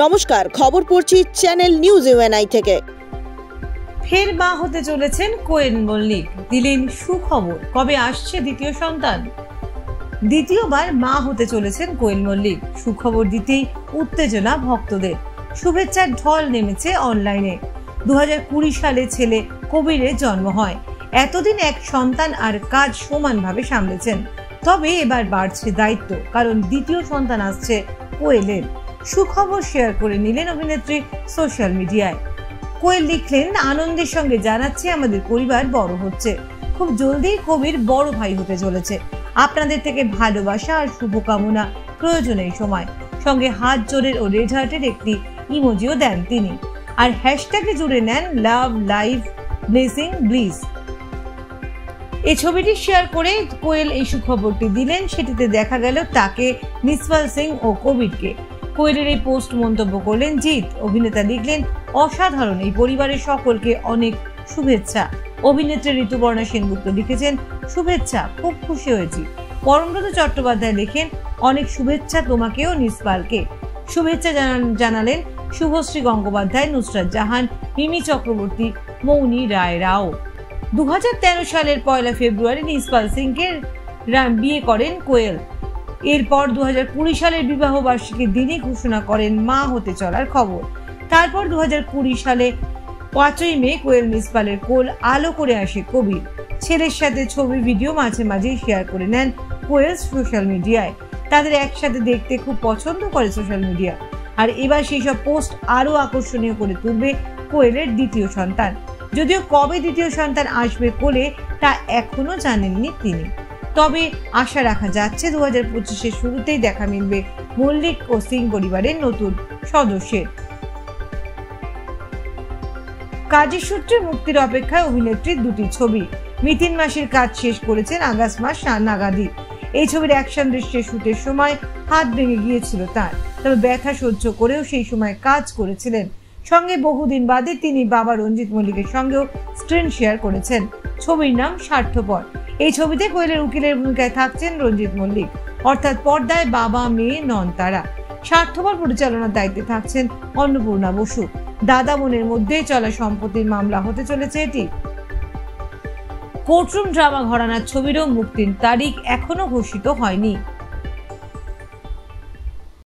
নমস্কার, খবর পড়ছি চ্যানেল নিউজ ইউএনআই থেকে। ফের মা হতে চলেছেন কোয়েল মল্লিক, দিলেন সুখবর। কবে আসছে দ্বিতীয় সন্তান? দ্বিতীয়বার মা হতে চলেছেন কোয়েল মল্লিক। সুখবর দিতেই উত্তেজনা ভক্তদের, শুভেচ্ছার ঢল নেমেছে অনলাইনে। 2020 সালে ছেলে কবিরের জন্ম হয়। এতদিন এক সন্তান আর কাজ সমানভাবে সামলেছেন, তবে এবার বাড়ছে দায়িত্ব, কারণ দ্বিতীয় সন্তান আসছে কোয়েলের। সুখবর শেয়ার করে নিলেন অভিনেত্রী সোশ্যাল মিডিয়ায়। কোয়েল লিখলেন, আনন্দের সঙ্গে জানাচ্ছি আমাদের পরিবার বড় হচ্ছে। খুব জলদি কবির বড় ভাই হতে চলেছে। আপনাদের থেকে ভালোবাসা আর শুভকামনা প্রয়োজন এই সময়। সঙ্গে হাত জোড়ের ও রেড হার্টের একটি ইমোজিও দেন তিনি, আর হ্যাশট্যাগে জুড়ে নেন লাভ লাইফ ব্লেসিং ব্লিস। এই ছবিটি শেয়ার করে কোয়েল এই সুখবরটি দিলেন। সেটিতে দেখা গেল তাকে, নিসপাল সিং ও কবিরকে। কোয়েলের এই পোস্ট মন্তব্য করলেন জিৎ। অভিনেতা লিখলেন, অসাধারণ, এই পরিবারের সকলকে অনেক শুভেচ্ছা। অভিনেত্রী ঋতুপর্ণা সেনগুপ্ত লিখেছেন, শুভেচ্ছা, খুব খুশি হয়েছি। পরমব্রত চট্টোপাধ্যায় লেখেন, অনেক শুভেচ্ছা তোমাকেও নিসপালকে। শুভেচ্ছা জানালেন শুভশ্রী গঙ্গোপাধ্যায়, নুসরাত জাহান, মিমি চক্রবর্তী, মৌনি রায় রাও। 2013 সালের 1 ফেব্রুয়ারি নিসপাল সিংকে বিয়ে করেন কোয়েল। এরপর 2020 সালের বিবাহ বার্ষিকীর দিনই ঘোষণা করেন মা হতে চলার খবর। তারপর 2020 সালে 5ই মে কোয়েল নিসপালের কোল আলো করে আসে কবির। ছেলের সাথে ছবি ভিডিও মাঝে মাঝেই শেয়ার করে নেন কোয়েল সোশ্যাল মিডিয়ায়। তাদের একসাথে দেখতে খুব পছন্দ করে সোশ্যাল মিডিয়া। আর এবার সেই সব পোস্ট আরো আকর্ষণীয় করে তুলবে কোয়েলের দ্বিতীয় সন্তান। যদিও কবে দ্বিতীয় সন্তান আসবে কোলে তা এখনো জানেননি তিনি, তবে আশা রাখা যাচ্ছে 2025-এর শুরুতেই দেখা মিলবে মল্লিক ও সিং পরিবারের নতুন সদস্যের। কাজের সূত্রে মুক্তির অপেক্ষায় অভিনেত্রীর দুটি ছবি। মিথিন মাসের কাজ শেষ করেছেন আগস্ট মাস নাগাদই। এই ছবির অ্যাকশন দৃশ্যের শুটের সময় হাত ভেঙে গিয়েছিল তার, তবে ব্যথা সহ্য করেও সেই সময় কাজ করেছিলেন। সঙ্গে বহুদিন বাদে তিনি বাবা রঞ্জিত মল্লিকের সঙ্গেও স্ক্রিন শেয়ার করেছেন। ছবির নাম স্বার্থপর। এই ছবিতে কোয়েলের উকিলের ভূমিকায় থাকছেন রঞ্জিত মল্লিক, অর্থাৎ পর্দায় বাবা মেয়ে নন তারা। স্বার্থপর পরিচালনার দায়িত্বে থাকছেন অন্নপূর্ণা বসু। দাদা বোনের মধ্যে চলা সম্পত্তির মামলা হতে চলেছে এটি। কোর্টরুম ড্রামা ঘরানার ছবিরও মুক্তির তারিখ এখনো ঘোষিত হয়নি।